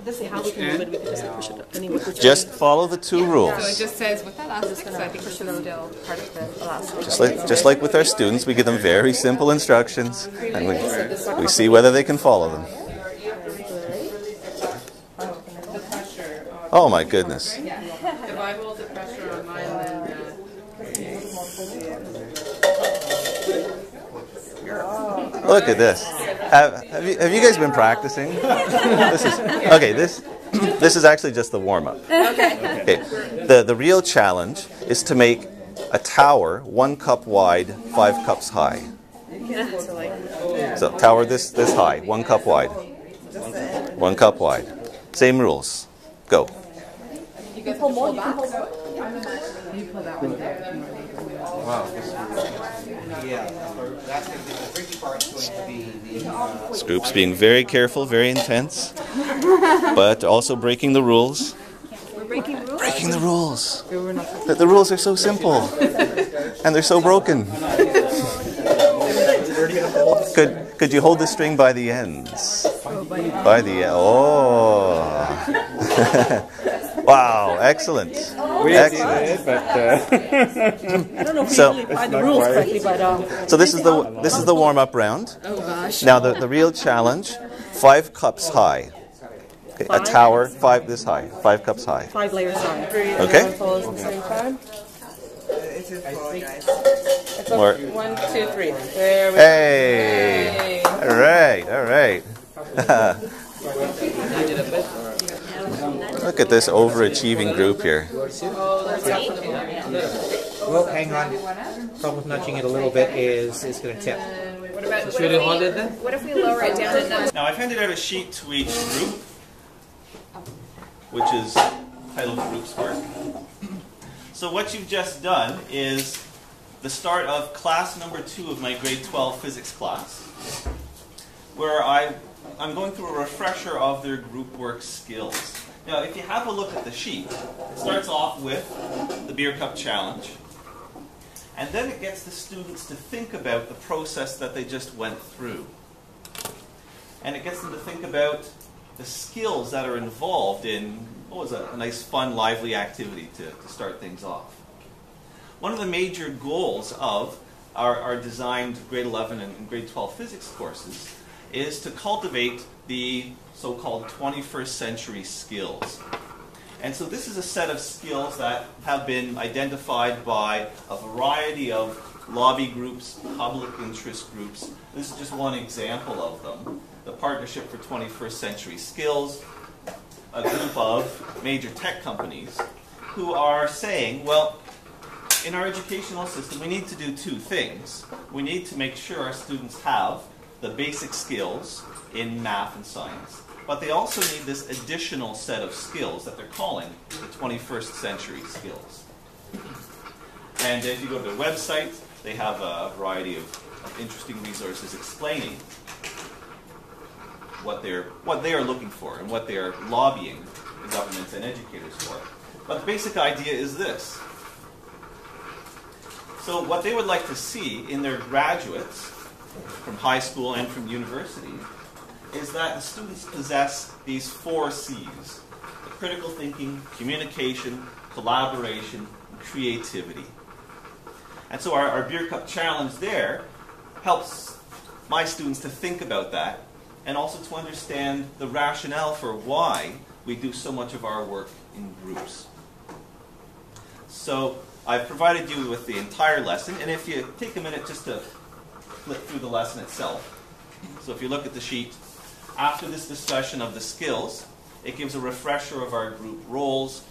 Let's see how we can move it. We can just push it anyway. Just follow the two rules. So it just says with elastic, so I think it's still part of the elastic. Just like with our students, we give them very simple instructions, and we see whether they can follow them. Oh my goodness. If I hold the pressure on mine, then... Look at this. Have you guys been practicing? This is actually just the warm-up. Okay. The real challenge is to make a tower 1 cup wide, 5 cups high. So tower this high, 1 cup wide. 1 cup wide. Same rules. Go. You guys pull more back? You pull that one there. Wow. Yeah. That's going to be the tricky part. Going to be the. This group's being very careful, very intense, but also breaking the rules. We're breaking rules? Breaking the rules. The rules are so simple, and they're so broken. Could you hold the string by the ends? By the end. Oh. Wow, excellent. Excellent. I don't know if we really applied the rules correctly, but so this is the warm-up round. Oh gosh. Now the real challenge, 5 cups high. Okay, a tower 5 this high, 5 cups high. 5 layers high. Okay. More. 1, 2, 3. There we Hey. go. All right. All right. Look at this overachieving group here. Well, hang on. Problem with nudging it a little bit is it's going to tip. What about, what if we lower it down enough? Now I've handed out a sheet to each group, which is titled Group Spark. So what you've just done is the start of class number 2 of my grade 12 physics class, where I'm going through a refresher of their group work skills. Now, if you have a look at the sheet, it starts off with the beer cup challenge, and then it gets the students to think about the process that they just went through. And it gets them to think about the skills that are involved in what was a nice, fun, lively activity to start things off. One of the major goals of our designed grade 11 and grade 12 physics courses is to cultivate the so-called 21st century skills. And so this is a set of skills that have been identified by a variety of lobby groups, public interest groups. This is just one example of them. The Partnership for 21st Century Skills, a group of major tech companies who are saying, well, in our educational system we need to do 2 things. We need to make sure our students have the basic skills in math and science, but they also need this additional set of skills that they're calling the 21st century skills. And if you go to their website, they have a variety of interesting resources explaining what they are looking for and what they are lobbying the governments and educators for. But the basic idea is this. So what they would like to see in their graduates from high school and from university is that the students possess these 4 C's: the critical thinking, communication, collaboration, and creativity. And so our beer cup challenge there helps my students to think about that and also to understand the rationale for why we do so much of our work in groups. So I've provided you with the entire lesson, and if you take a minute just to flip through the lesson itself. So if you look at the sheet, after this discussion of the skills, it gives a refresher of our group roles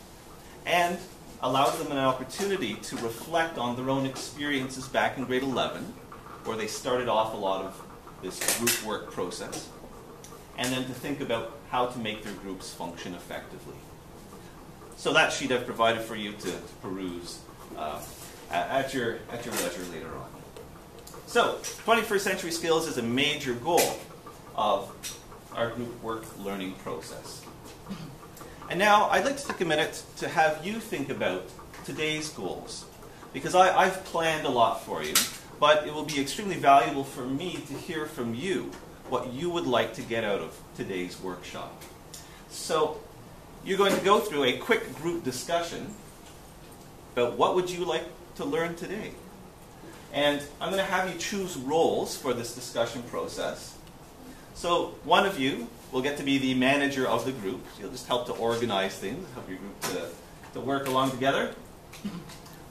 and allows them an opportunity to reflect on their own experiences back in grade 11, where they started off a lot of this group work process, and then to think about how to make their groups function effectively. So that sheet I've provided for you to peruse at your leisure later on. So, 21st century skills is a major goal of our group work learning process. And now I'd like to take a minute to have you think about today's goals, because I've planned a lot for you, but it will be extremely valuable for me to hear from you what you would like to get out of today's workshop. So you're going to go through a quick group discussion about what would you like to learn today. And I'm going to have you choose roles for this discussion process. So one of you will get to be the manager of the group. You'll just help to organize things, help your group to work along together.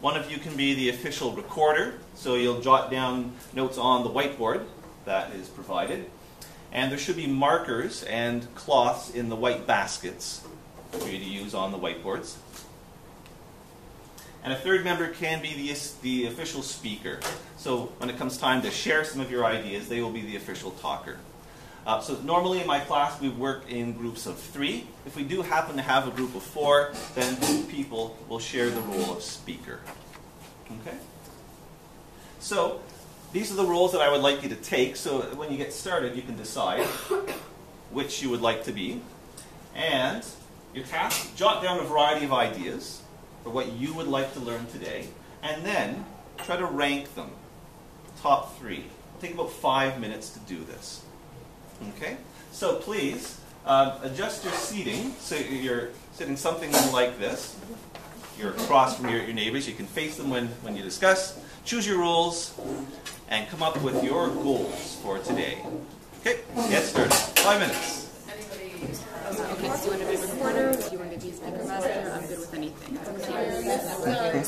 One of you can be the official recorder, so you'll jot down notes on the whiteboard that is provided. And there should be markers and cloths in the white baskets for you to use on the whiteboards. And a third member can be the official speaker. So when it comes time to share some of your ideas, they will be the official talker. So normally in my class we work in groups of 3. If we do happen to have a group of 4, then 2 people will share the role of speaker. Okay? So these are the roles that I would like you to take. So when you get started, you can decide which you would like to be. And your task, jot down a variety of ideas for what you would like to learn today, and then try to rank them, top 3. It'll take about 5 minutes to do this. Okay? So please, adjust your seating so you're sitting something like this. You're across from your neighbors. You can face them when you discuss. Choose your roles and come up with your goals for today. Okay, get started. 5 minutes. Okay, so you want to be a reporter, do you want to be speaker master? I'm good with anything.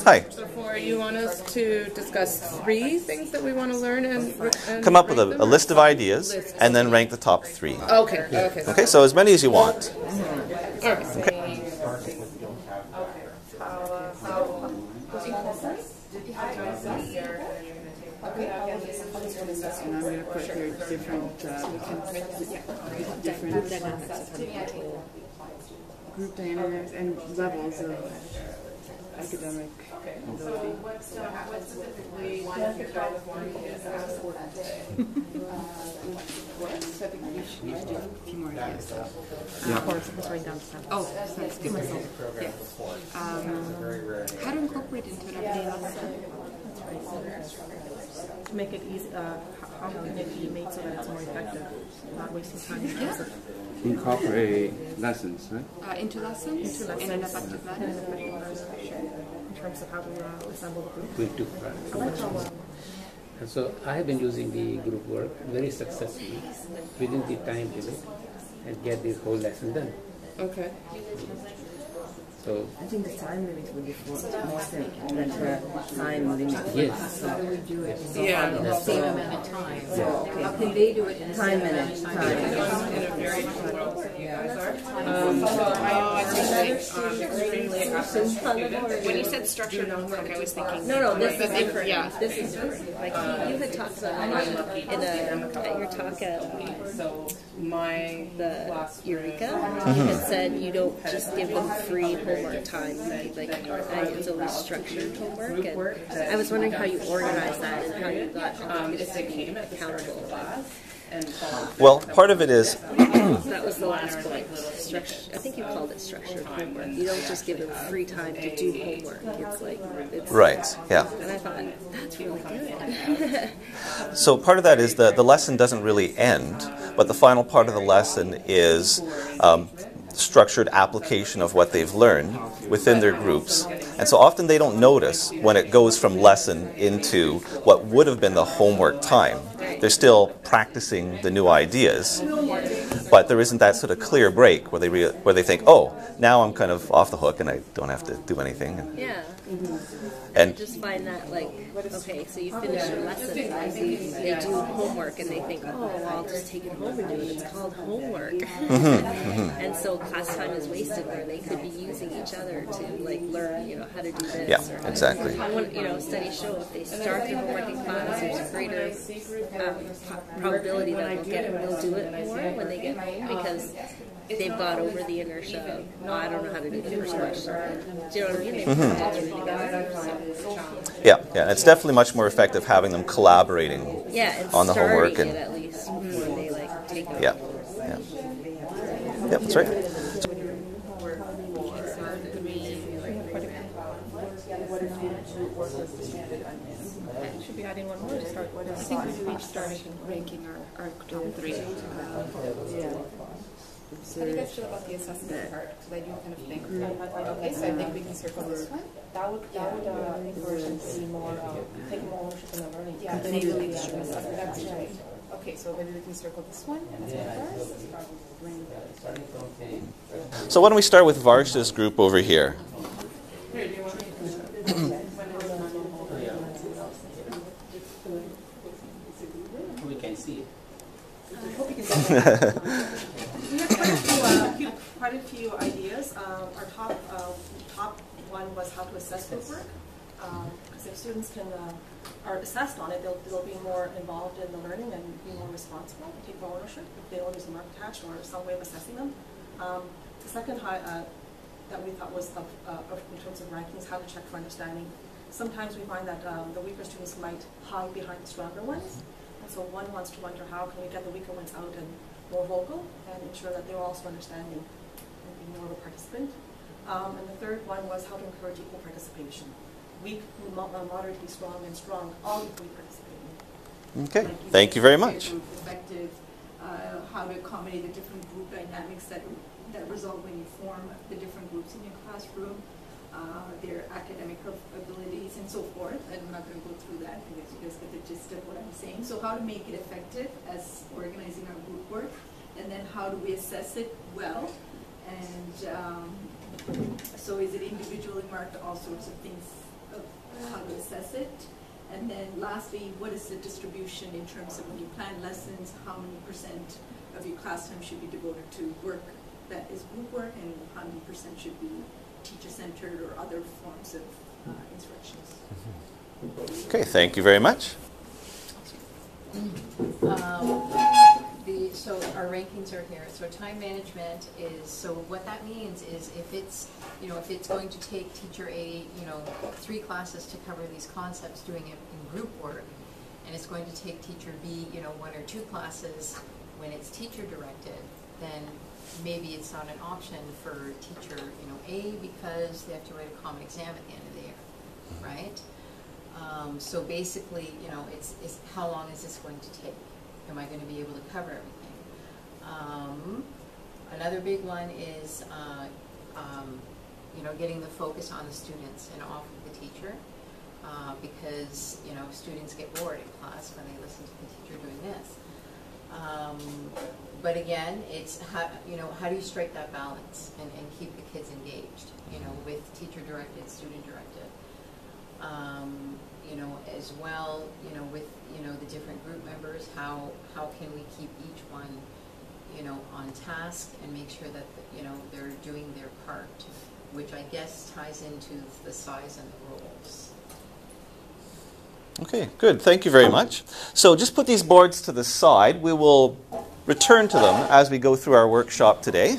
Hi. So for you want us to discuss 3 things that we want to learn and Come up with a list of ideas and then rank the top 3. Okay. Okay, so as many as you want. Okay. And I'm going to put here different dynamics of control. Group dynamics and levels of academic ability. So I think we should do a few more ideas. Oh, sorry, excuse myself. Yeah. How to incorporate into an everyday lesson? To make it easy, how can it be made so that it's more effective, not wasting time in terms of incorporate lessons, right? Into lessons? In an effective manner? in terms of how to assemble the group. We took practice. And so I have been using the group work very successfully within the time limit and get this whole lesson done. Okay. So I think the time limit would be more simple than the time limit. yes, How do we do it? Yeah. In the same amount of time. So, okay. How can they do it in Time minute. Time. In a very different world than you guys are. I think extremely When you said structured homework, I was thinking... No, this is different. different. Yeah. This is different. Like you had talked about at your talk at the Eureka, you had said you don't just give them free homework time. It's always structured homework. And I was wondering how you organize that and how you got all the kids to be accountable. Well, part of it is That was the last point. I think you called it structured homework. You don't just give them free time to do homework. It's right, yeah. And I thought, that's really good. So part of that is the lesson doesn't really end, but the final part of the lesson is structured application of what they've learned within their groups. And so often they don't notice when it goes from lesson into what would have been the homework time. They're still practicing the new ideas, but there isn't that sort of clear break where they think, oh, now I'm kind of off the hook and I don't have to do anything. Yeah. And I just find that, like, okay, so you finish your lesson, and they do homework, and they think, oh, well, I'll just take it home and do it. It's called homework. And so class time is wasted where they could be using each other to, like, learn, how to do this. yeah, exactly. Studies show if they start their homework in class, there's a greater probability that they'll do it more when they get home because they've got over the inertia of, I don't know how to do the first question. Do you know what I mean? They've got it together. Yeah, it's definitely much more effective having them collaborating on the homework. And at least before they, like, take it. Yeah, that's right. Should be adding one more to start. I think we should each start ranking our top 3. How do you guys feel about the assessment part? Because I do kind of think. Okay, so I think we can circle this one. That would encourage them to be more, take more ownership in the learning. Yeah, that's right. Okay, so maybe we can circle this one. So why don't we start with Varsha's group over here? We can see it. I hope you can see that. We have quite a few ideas. Our top one was how to assess group work. Because if students are assessed on it, they'll be more involved in the learning and be more responsible, take more ownership if they know there's a mark attached or some way of assessing them. The second that we thought was in terms of rankings, how to check for understanding. Sometimes we find that the weaker students might hide behind the stronger ones. And so one wants to wonder how can we get the weaker ones out and more vocal and ensure that they're also understanding and being more of a participant. And the third one was how to encourage equal participation. Weak, moderately strong, and strong, all equally participating. Okay, thank you very much. Effective, how to accommodate the different group dynamics that result when you form the different groups in your classroom, their academic abilities, and so forth. I'm not going to go through that because you guys get the gist of what I'm saying. So how to make it effective as organizing our group work, and then how do we assess it well, and so is it individually marked, all sorts of things of how to assess it. And then lastly, what is the distribution in terms of when you plan lessons, how many percent of your class time should be devoted to work that is group work, and how many percent should be teacher-centered or other forms of instructions. Okay, thank you very much. So our rankings are here. So time management is, so what that means is if it's going to take teacher A, 3 classes to cover these concepts doing it in group work, and it's going to take teacher B, 1 or 2 classes when it's teacher directed, then maybe it's not an option for teacher, A, because they have to write a common exam at the end of the year, right? So basically, it's how long is this going to take? Am I going to be able to cover everything? Another big one is, getting the focus on the students and off of the teacher, because, students get bored in class when they listen to the teacher doing this. But again, it's how do you strike that balance and keep the kids engaged, with teacher-directed, student-directed. As well, with, the different group members, how can we keep each one, on task and make sure that, they're doing their part, which I guess ties into the size and the roles. Okay, good. Thank you very much. So just put these boards to the side. We will return to them as we go through our workshop today.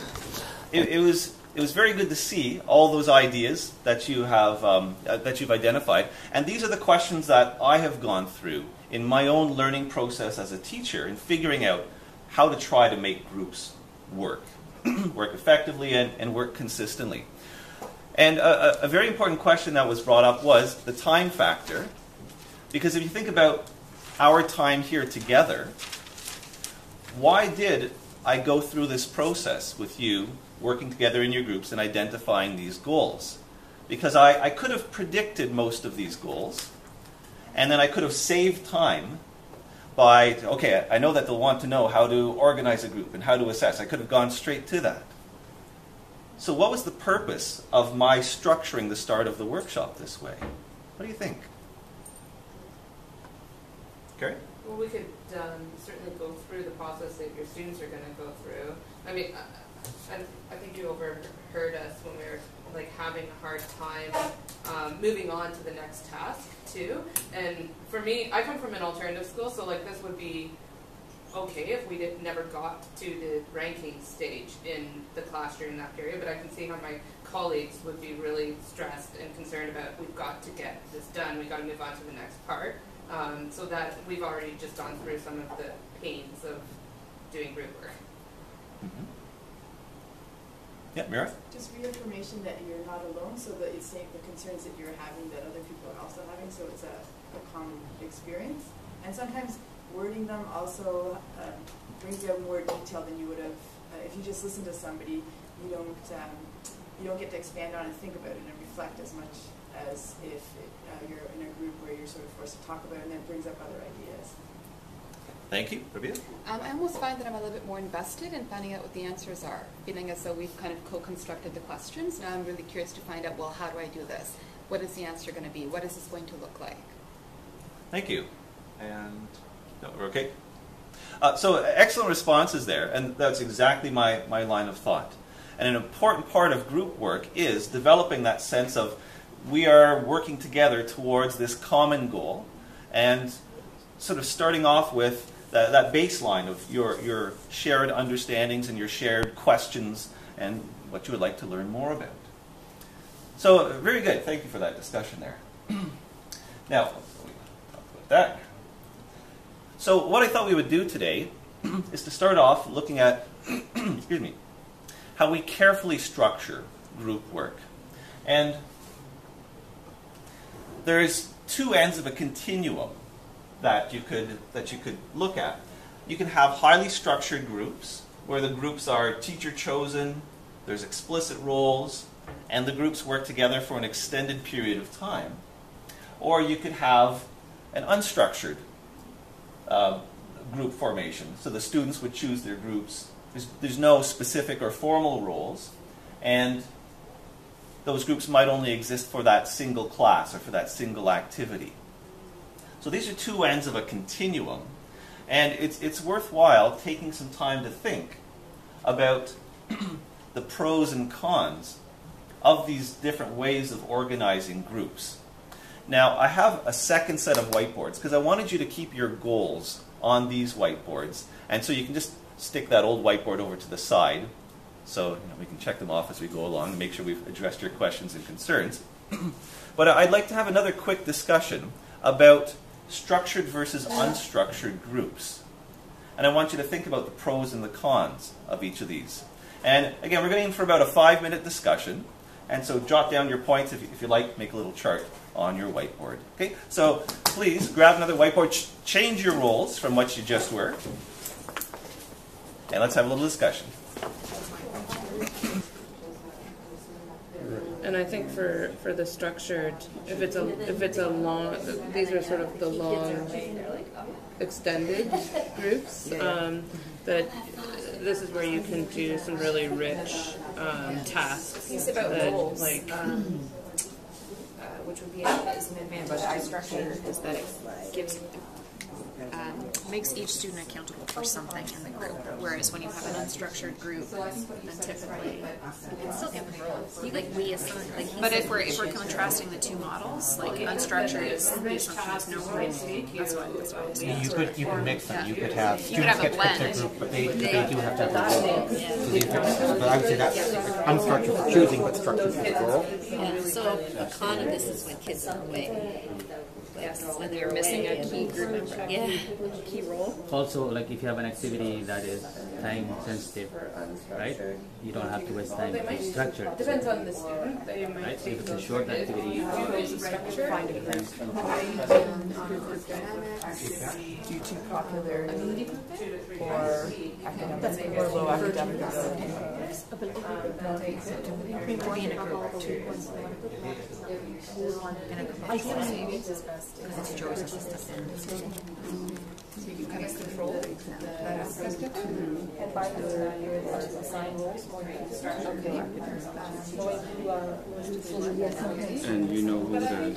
It was very good to see all those ideas that you have that you've identified, and these are the questions that I have gone through in my own learning process as a teacher in figuring out how to try to make groups work effectively and work consistently. And a very important question that was brought up was the time factor, because if you think about our time here together, why did I go through this process with you, working together in your groups and identifying these goals? Because I could have predicted most of these goals, and then I could have saved time by, okay, I know that they'll want to know how to organize a group and how to assess. I could have gone straight to that. So what was the purpose of my structuring the start of the workshop this way? What do you think? Gary? Well, we could certainly go through the process that your students are going to go through. I mean, I think you overheard us when we were having a hard time moving on to the next task too. And for me, I come from an alternative school, so this would be okay if we never got to the ranking stage in the class during that period. But I can see how my colleagues would be really stressed and concerned about, we've got to get this done, we've got to move on to the next part. So that we've already just gone through some of the pains of doing group work. Mm-hmm. Yeah, Mira? Just reaffirmation that you're not alone, so that it's saying the concerns that you're having that other people are also having, so it's a common experience. And sometimes wording them also brings out more detail than you would have if you just listen to somebody, you don't get to expand on and think about it and reflect as much as if you're in a group where you're sort of forced to talk about it and then it brings up other ideas. Thank you. Rabia? I almost find that I'm a little bit more invested in finding out what the answers are, feeling as though we've kind of co-constructed the questions. Now I'm really curious to find out, well, how do I do this? What is the answer going to be? What is this going to look like? Thank you. And no, we're okay. So excellent responses there, and that's exactly my line of thought. And an important part of group work is developing that sense of we are working together towards this common goal, and sort of starting off with that baseline of your shared understandings and your shared questions and what you would like to learn more about. So very good. Thank you for that discussion there. Now, talk about that. So what I thought we would do today is to start off looking at excuse me, how we carefully structure group work. And there's two ends of a continuum that you could look at. You can have highly structured groups where the groups are teacher chosen, there's explicit roles, and the groups work together for an extended period of time. Or you could have an unstructured group formation. So the students would choose their groups. There's no specific or formal roles, and those groups might only exist for that single class or for that single activity. So these are two ends of a continuum, and it's worthwhile taking some time to think about the pros and cons of these different ways of organizing groups. Now, I have a second set of whiteboards because I wanted you to keep your goals on these whiteboards, and so you can just stick that old whiteboard over to the side so we can check them off as we go along and make sure we've addressed your questions and concerns. But I'd like to have another quick discussion about structured versus unstructured groups. And I want you to think about the pros and the cons of each of these. And again, we're going to aim for about a 5-minute discussion. And so jot down your points if you like, make a little chart on your whiteboard. Okay? So please grab another whiteboard, change your roles from what you just were. And let's have a little discussion. And I think for the structured, if it's a long, these are sort of the long extended groups. That this is where you can do some really rich tasks. It's about that, roles. like Which would be is an advantage to structure is that it gives makes each student accountable for something in the group. Whereas when you have an unstructured group, then typically you can still give them roles. Like we assign. But if we're contrasting the two models, like unstructured is the assumption is no role. That's what I was saying. You could mix them. You could have You could have a students get their blend. group, but they do have to have a role. But I would say that's unstructured for choosing, but structured for the role. Yeah, so a con of this is when kids are away. Yes, when they're missing a key group member. Yeah, key role. Also, like if you have an activity that is time sensitive, right? You don't have to waste time to structure it. depends on the student. They might Right? So take if it's a short activity, structure. find a time. Due to popularity or academic or low academic ability. Be in a group too. In a group of 20, because the teacher always has to step in. So you kind of control that aspect of it. And by the year, there's assigned roles more than structured. Okay. And you know who the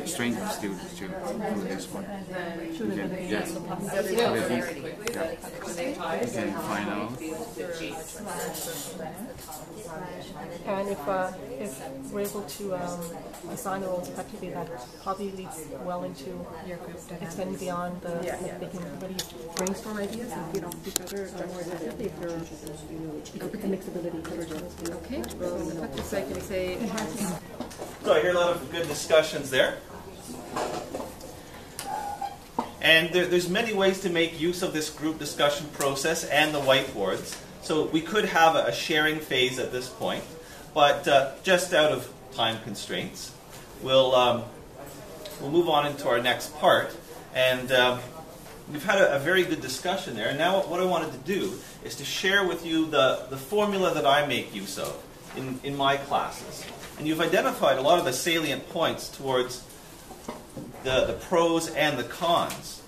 strength of students too for this one. You can find out. And if we're able to assign the roles effectively, that probably leads well into Your group dynamics. extending beyond the they can really brainstorm ideas and get off each other more effectively if it's a mixability. Okay. So I can say So I hear a lot of good discussions there. And there's many ways to make use of this group discussion process and the whiteboards. So we could have a sharing phase at this point, but just out of time constraints, we'll move on into our next part. And we've had a very good discussion there. And now what I wanted to do is to share with you the formula that I make use of in my classes. And you've identified a lot of the salient points towards the pros and the cons.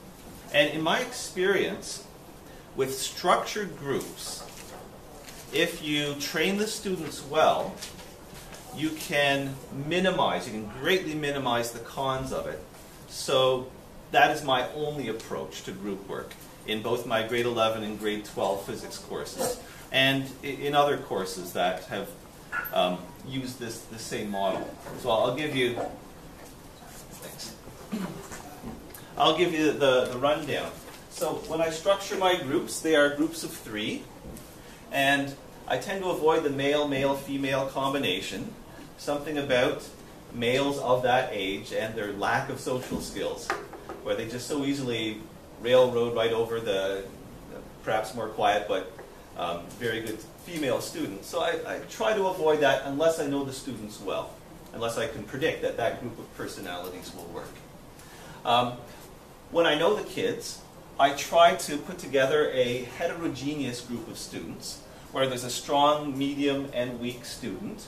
And in my experience, with structured groups, if you train the students well, you can greatly minimize the cons of it. So that is my only approach to group work in both my grade 11 and grade 12 physics courses, and in other courses that have used the same model. So I'll give you, I'll give you the rundown. So when I structure my groups, they are groups of 3, and I tend to avoid the male-male-female combination, something about males of that age and their lack of social skills, where they just so easily railroad right over the perhaps more quiet but very good female students. So I try to avoid that unless I know the students well, unless I can predict that that group of personalities will work. When I know the kids, I try to put together a heterogeneous group of students where there's a strong, medium, and weak student,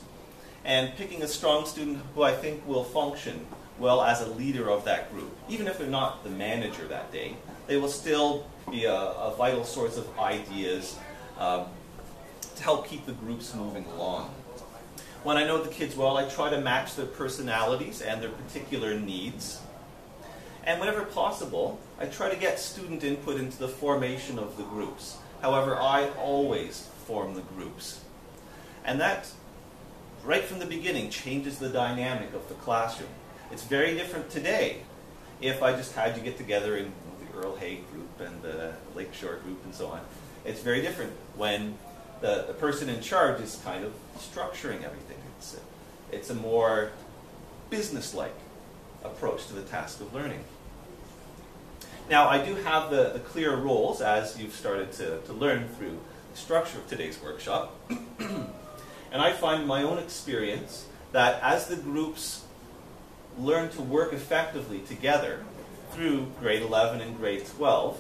and picking a strong student who I think will function well as a leader of that group. Even if they're not the manager that day, they will still be a vital source of ideas to help keep the groups moving along. When I know the kids well, I try to match their personalities and their particular needs. And whenever possible, I try to get student input into the formation of the groups. However, I always form the groups. And that, right from the beginning, changes the dynamic of the classroom. It's very different today if I just had you get together in the Earl Hague group and the Lakeshore group and so on. It's very different when the person in charge is kind of structuring everything. It's a more business-like approach to the task of learning. Now, I do have the clear roles, as you've started to learn through the structure of today's workshop. And I find in my own experience that as the groups learn to work effectively together through grade 11 and grade 12,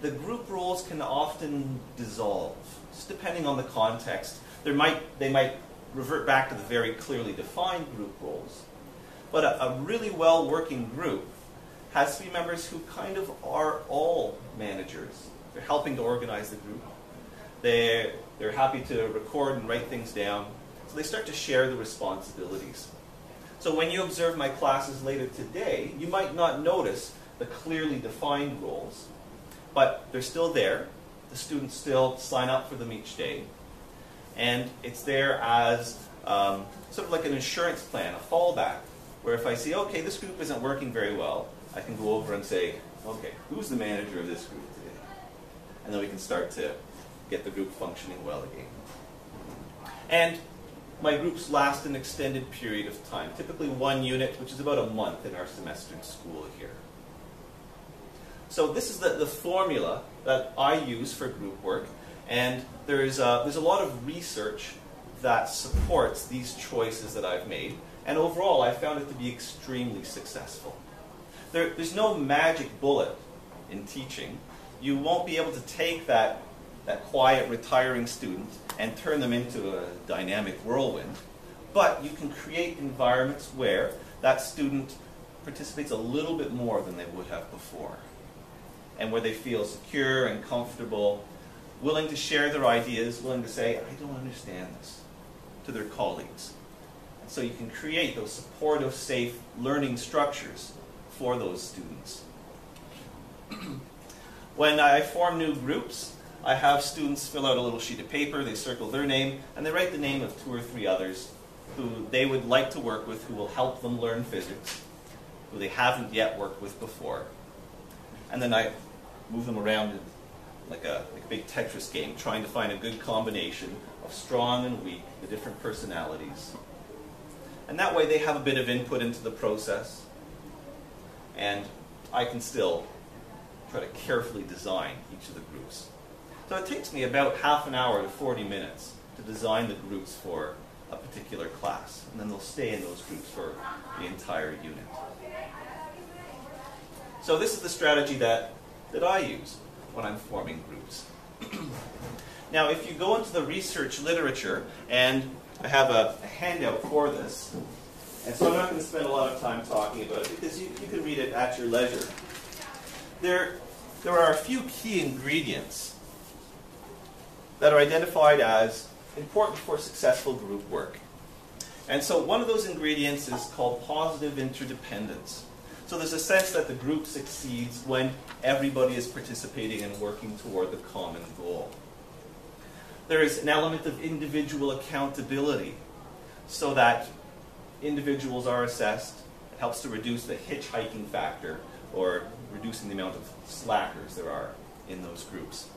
the group roles can often dissolve, just depending on the context. They might revert back to the very clearly defined group roles. But a really well-working group has 3 members who kind of are all managers. They're helping to organize the group. They're happy to record and write things down. So they start to share the responsibilities. So when you observe my classes later today, you might not notice the clearly defined roles, but they're still there. The students still sign up for them each day. And it's there as sort of like an insurance plan, a fallback, where if I see, okay, this group isn't working very well, I can go over and say, okay, who's the manager of this group today? And then we can start to get the group functioning well again. And my groups last an extended period of time, typically 1 unit, which is about a month in our semester in school here. So this is the formula that I use for group work, and there's a lot of research that supports these choices that I've made, and overall I found it to be extremely successful. There's no magic bullet in teaching. You won't be able to take that quiet, retiring student and turn them into a dynamic whirlwind. But you can create environments where that student participates a little bit more than they would have before, and where they feel secure and comfortable, willing to share their ideas, willing to say, I don't understand this, to their colleagues. And so you can create those supportive, safe learning structures for those students. When I form new groups, I have students fill out a little sheet of paper, they circle their name, and they write the name of 2 or 3 others who they would like to work with, who will help them learn physics, who they haven't yet worked with before. And then I move them around in like a big Tetris game, trying to find a good combination of strong and weak, the different personalities. And that way they have a bit of input into the process, and I can still try to carefully design each of the groups. So it takes me about half an hour to 40 minutes to design the groups for a particular class, and then they'll stay in those groups for the entire unit. So this is the strategy that that I use when I'm forming groups. Now, if you go into the research literature, and I have a handout for this, and so I'm not going to spend a lot of time talking about it because you can read it at your leisure. There are a few key ingredients that are identified as important for successful group work. And so one of those ingredients is called positive interdependence. So there's a sense that the group succeeds when everybody is participating and working toward the common goal. There is an element of individual accountability so that individuals are assessed. It helps to reduce the hitchhiking factor, or reducing the amount of slackers there are in those groups.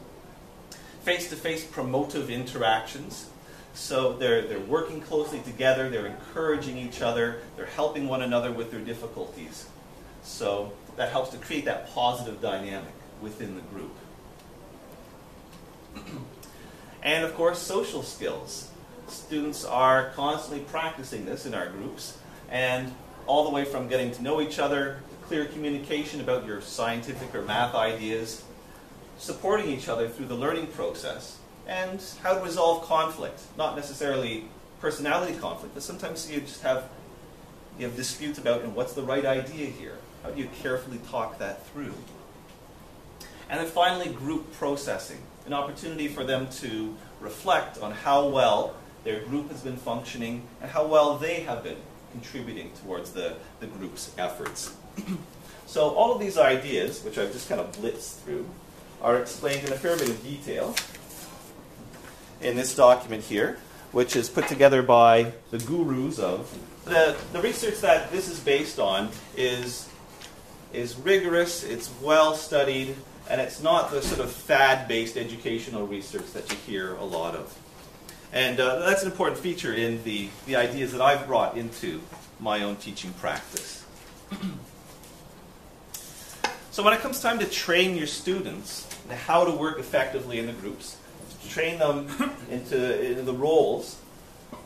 Face-to-face promotive interactions. So they're working closely together, they're encouraging each other, they're helping one another with their difficulties. So that helps to create that positive dynamic within the group. And of course, social skills. Students are constantly practicing this in our groups, and all the way from getting to know each other, clear communication about your scientific or math ideas, supporting each other through the learning process, and how to resolve conflict. Not necessarily personality conflict, but sometimes you just have disputes about what's the right idea here. How do you carefully talk that through? And then finally, group processing. An opportunity for them to reflect on how well their group has been functioning and how well they have been contributing towards the group's efforts. So all of these ideas, which I've just kind of blitzed through, are explained in a fair bit of detail in this document here, which is put together by the gurus of the research that this is based on is rigorous, it's well studied, and it's not the sort of fad-based educational research that you hear a lot of. And that's an important feature in the ideas that I've brought into my own teaching practice. So when it comes time to train your students in how to work effectively in the groups, to train them into the roles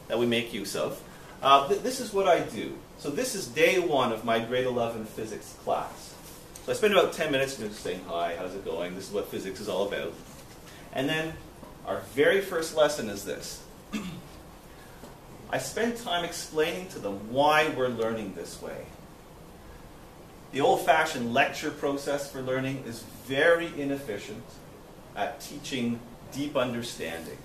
that we make use of, this is what I do. So this is day one of my grade 11 physics class. So I spend about 10 minutes just saying, hi, how's it going? This is what physics is all about. And then our very first lesson is this. I spend time explaining to them why we're learning this way. The old-fashioned lecture process for learning is very inefficient at teaching deep understanding.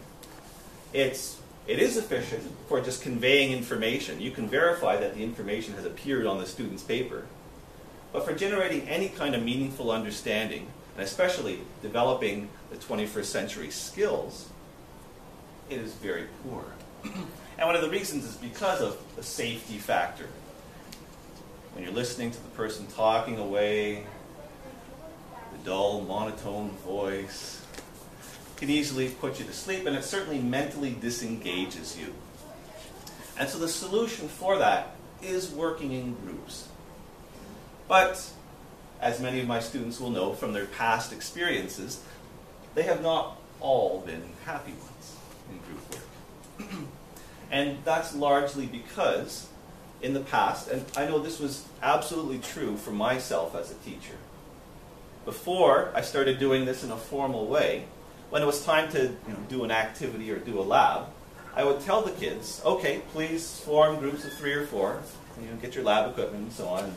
It is efficient for just conveying information. You can verify that the information has appeared on the student's paper. But for generating any kind of meaningful understanding, and especially developing the 21st century skills, it is very poor. And one of the reasons is because of the safety factor. When you're listening to the person talking away, the dull, monotone voice can easily put you to sleep, and it certainly mentally disengages you. And so the solution for that is working in groups. But, as many of my students will know from their past experiences, they have not all been happy ones in group work. And that's largely because, in the past, and I know this was absolutely true for myself as a teacher, before I started doing this in a formal way, when it was time to do an activity or do a lab, I would tell the kids, okay, please form groups of 3 or 4, get your lab equipment and so on,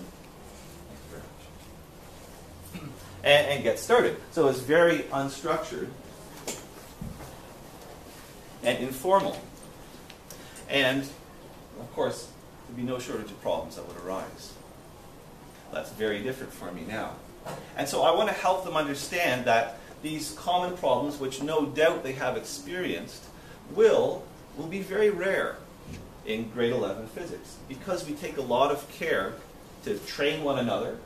and get started. So it's very unstructured and informal. And, of course, there'd be no shortage of problems that would arise. That's very different for me now. And so I want to help them understand that these common problems, which no doubt they have experienced, will be very rare in grade 11 physics, because we take a lot of care to train one another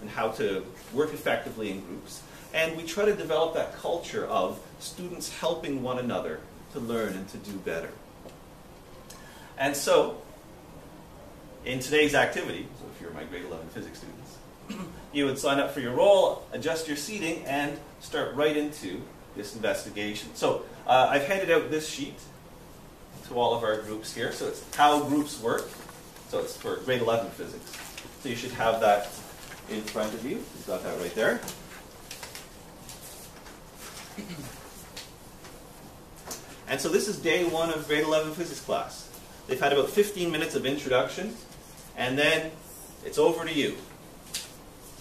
and how to work effectively in groups. And we try to develop that culture of students helping one another to learn and to do better. And so, in today's activity, so if you're my grade 11 physics students, you would sign up for your role, adjust your seating, and start right into this investigation. So I've handed out this sheet to all of our groups here. So it's how groups work. So it's for grade 11 physics. So you should have that in front of you. You've got that right there. And so this is day 1 of grade 11 physics class. They've had about 15 minutes of introduction, and then it's over to you.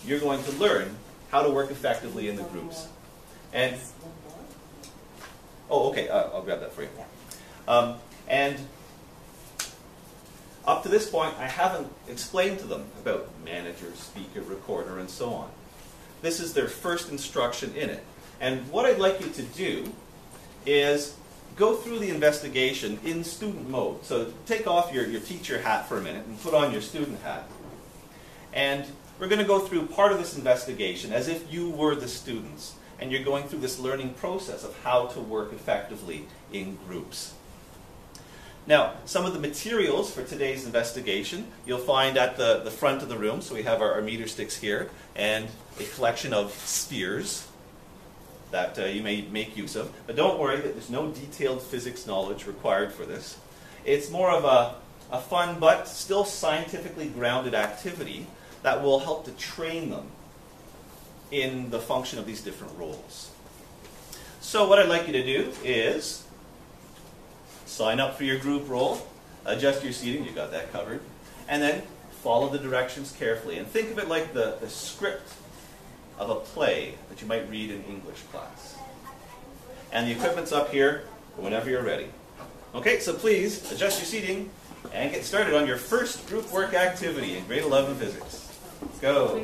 You're going to learn how to work effectively in the groups. And, oh, okay, I'll grab that for you. And up to this point, I haven't explained to them about manager, speaker, recorder, and so on. This is their first instruction in it. And what I'd like you to do is go through the investigation in student mode. So take off your teacher hat for a minute and put on your student hat. And we're going to go through part of this investigation as if you were the students, and you're going through this learning process of how to work effectively in groups. Now, some of the materials for today's investigation you'll find at the front of the room. So we have our meter sticks here and a collection of spheres that you may make use of. But don't worry that there's no detailed physics knowledge required for this. It's more of a fun but still scientifically grounded activity that will help to train them in the function of these different roles. So what I'd like you to do is sign up for your group role, adjust your seating, you got that covered, and then follow the directions carefully. And think of it like the script of a play that you might read in English class. And the equipment's up here whenever you're ready. Okay, so please adjust your seating and get started on your first group work activity in grade 11 physics. Let's go.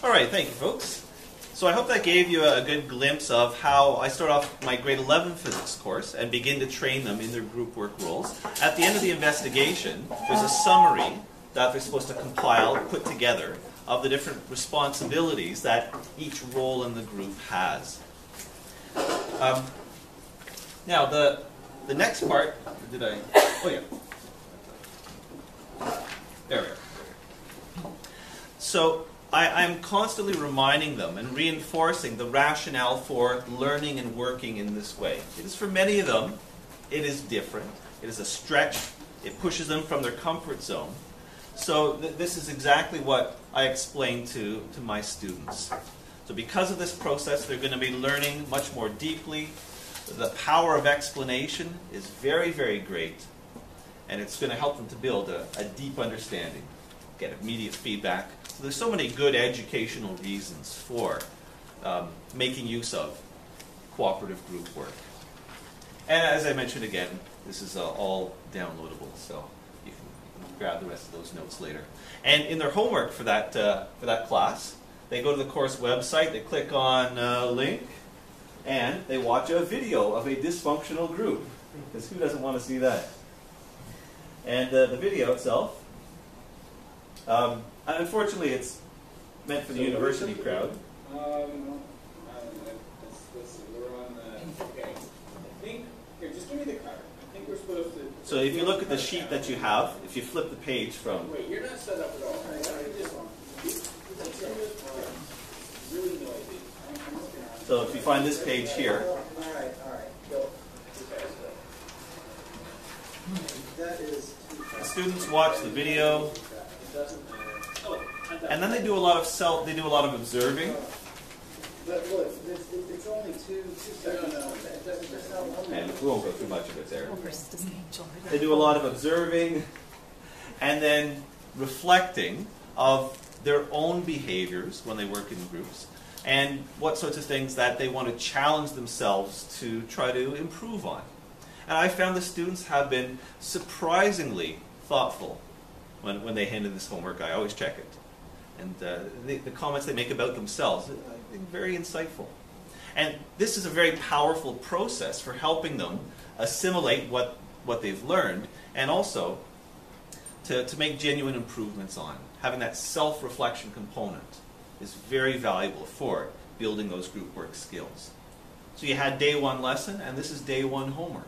All right, thank you, folks. So I hope that gave you a good glimpse of how I start off my grade 11 physics course and begin to train them in their group work roles. At the end of the investigation, there's a summary that they're supposed to compile, put together, of the different responsibilities that each role in the group has. Now, the next part, did I? Oh, yeah. There we are. So I'm constantly reminding them and reinforcing the rationale for learning and working in this way. Because for many of them, it is different. It is a stretch. It pushes them from their comfort zone. So this is exactly what I explain to my students. So because of this process, they're going to be learning much more deeply. The power of explanation is very, very great. And it's going to help them to build a deep understanding, get immediate feedback. So there's so many good educational reasons for making use of cooperative group work. And as I mentioned again, this is all downloadable, so you can grab the rest of those notes later. And in their homework for that class, they go to the course website, they click on a link, and they watch a video of a dysfunctional group. Because who doesn't want to see that? And the video itself, unfortunately, it's meant for the university crowd. We're on the, okay. I think, here, just give me the card. I think we're supposed to. So if you look at the sheet that you have, if you flip the page from. Wait, you're not set up at all. Really noisy. So if you find this page here. All right. Go. The students watch the video. And then they do a lot of observing. But look, it's only two seconds. And we won't go through much of it there. They do a lot of observing and then reflecting of their own behaviors when they work in groups and what sorts of things that they want to challenge themselves to try to improve on. And I found the students have been surprisingly thoughtful when they hand in this homework. I always check it. And the comments they make about themselves, I think, very insightful. And this is a very powerful process for helping them assimilate what they've learned and also to make genuine improvements on. Having that self-reflection component is very valuable for building those group work skills. So you had day 1 lesson, and this is day 1 homework.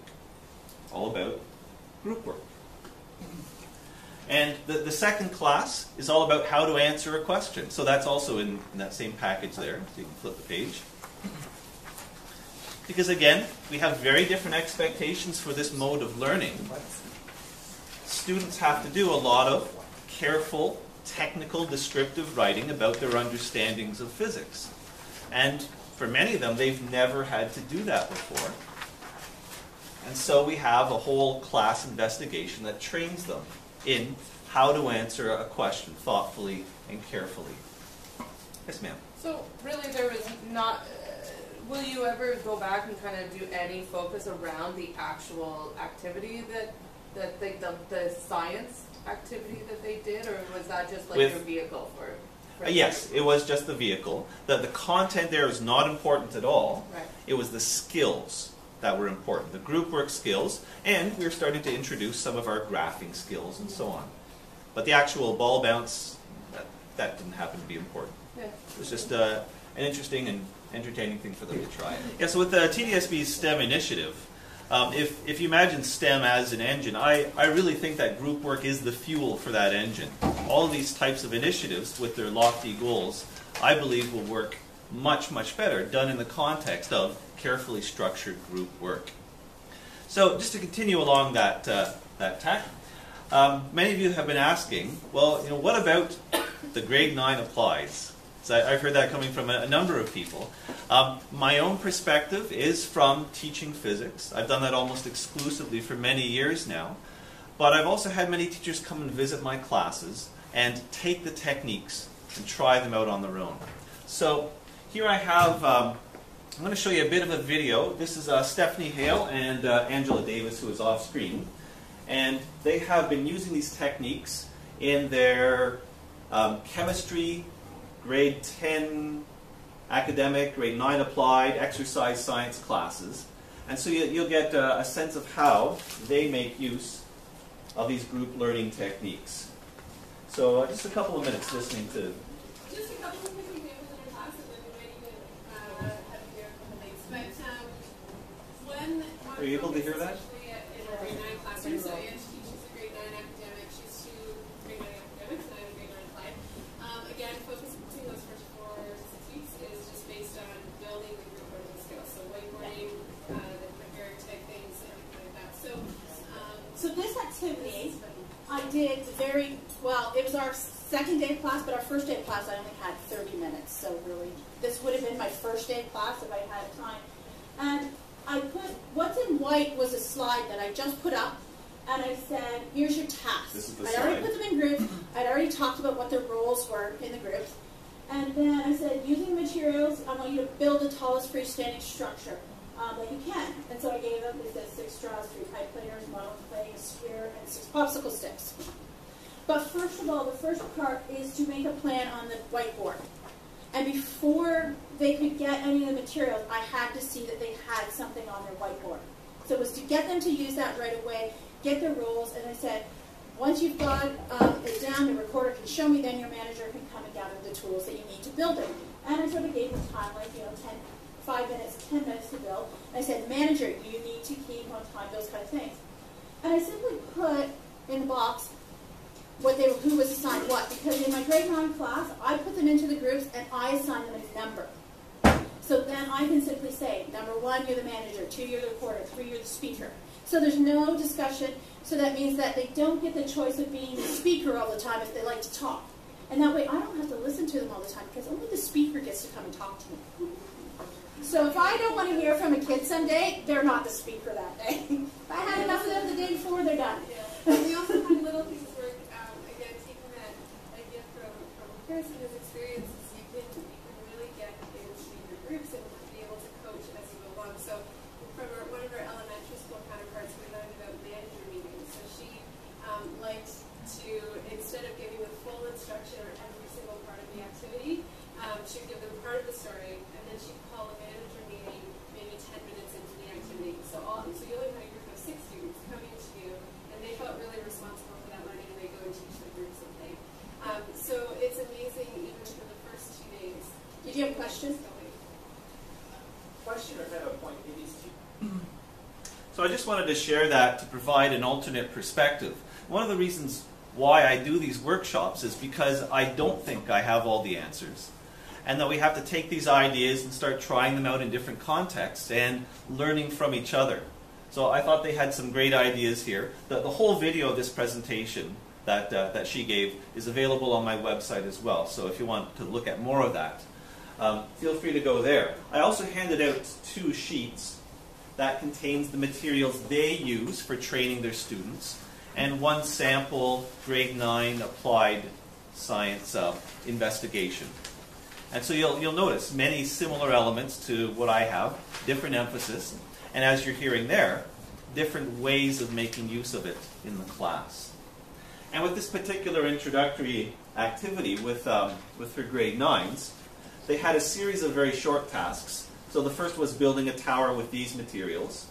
All about group work. And the second class is all about how to answer a question. So that's also in that same package there. So you can flip the page. Because again, we have very different expectations for this mode of learning. Students have to do a lot of careful technical descriptive writing about their understandings of physics. And for many of them, they've never had to do that before. And so we have a whole class investigation that trains them in how to answer a question thoughtfully and carefully. Yes, ma'am. So really there was not, will you ever go back and kind of do any focus around the actual activity that they, the science activity that they did, or was that just like your vehicle for yes, it was just the vehicle. The content there is not important at all. Right. It was the skills that were important, the group work skills, and we were starting to introduce some of our graphing skills and so on. But the actual ball bounce, that didn't happen to be important. Yeah. It was just an interesting and entertaining thing for them to try. Yeah, so with the TDSB's STEM initiative, if you imagine STEM as an engine, I really think that group work is the fuel for that engine. All of these types of initiatives with their lofty goals, I believe will work much, much better done in the context of carefully structured group work. So just to continue along that tack, many of you have been asking, well, what about the grade 9 applies? So I've heard that coming from a number of people. My own perspective is from teaching physics. I've done that almost exclusively for many years now. But I've also had many teachers come and visit my classes and take the techniques and try them out on their own. So here I have, I'm going to show you a bit of a video. This is Stephanie Hale and Angela Davis, who is off screen. And they have been using these techniques in their chemistry, grade 10 academic, grade 9 applied, exercise science classes. And so you'll get a sense of how they make use of these group learning techniques. So just a couple of minutes listening to. Just a couple of quick examples in your class, and then maybe you can have here a couple things. But when are you able to hear that? In a grade 9 classroom, so Ange teaches a grade 9 academic, she's 2 grade 9 academics, and I have a grade 9 applied. Again, focusing those first 4 to 6 weeks is just based on building the group learning skills. So whiteboarding, the prepared type things, everything like that. So this activity I did very well. It was our second day of class, but our first day of class I only had 30 minutes. So really, this would have been my first day of class if I had time. And I put, what's in white was a slide that I just put up. And I said, here's your task. This is the I'd slide. already put them in groups. I'd already talked about what their roles were in the groups. And then I said, using materials, I want you to build the tallest freestanding structure that you can. And so I gave them, they said 6 straws, 3 pipe cleaners, model clay, a sphere, and 6 popsicle sticks. But first of all, the first part is to make a plan on the whiteboard. And before they could get any of the materials, I had to see that they had something on their whiteboard. So it was to get them to use that right away, get their roles, and I said, once you've got it down, the recorder can show me, then your manager can come and gather the tools that you need to build it. And I sort of gave them time, like 5 minutes, 10 minutes to build. I said, manager, you need to keep on time, those kind of things. And I simply put in the box who was assigned what, because in my grade 9 class, I put them into the groups and I assigned them a number. So then I can simply say, number 1, you're the manager, 2, you're the recorder, 3, you're the speaker. So there's no discussion, so that means that they don't get the choice of being the speaker all the time if they like to talk. And that way I don't have to listen to them all the time, because only the speaker gets to come and talk to me. So if I don't want to hear from a kid someday, they're not the speaker that day. If I had enough of them the day before, they're done. Yeah. And we also had little things work, again, taking that idea from Chris and his experiences, you can really get into your groups and be able to coach as you go along. So from one of our elementary school counterparts, we learned about manager meetings. So she liked to, instead of giving the full instruction or every single part of the activity, she'd give them part of the story, and then she'd call a manager meeting maybe 10 minutes into the activity. So you only had a group of 6 students coming to you, and they felt really responsible for that learning, and they go and teach the group something. So it's amazing even for the first 2 days. Did you have a question? Question or kind of a point? So I just wanted to share that to provide an alternate perspective. One of the reasons why I do these workshops is because I don't think I have all the answers, and that we have to take these ideas and start trying them out in different contexts and learning from each other. So I thought they had some great ideas here. The whole video of this presentation that she gave is available on my website as well. So if you want to look at more of that, feel free to go there. I also handed out 2 sheets that contains the materials they use for training their students, and 1 sample grade 9 applied science investigation. And so you'll notice many similar elements to what I have, different emphasis, and as you're hearing there, different ways of making use of it in the class. And with this particular introductory activity with her grade 9s, they had a series of very short tasks. So the first was building a tower with these materials.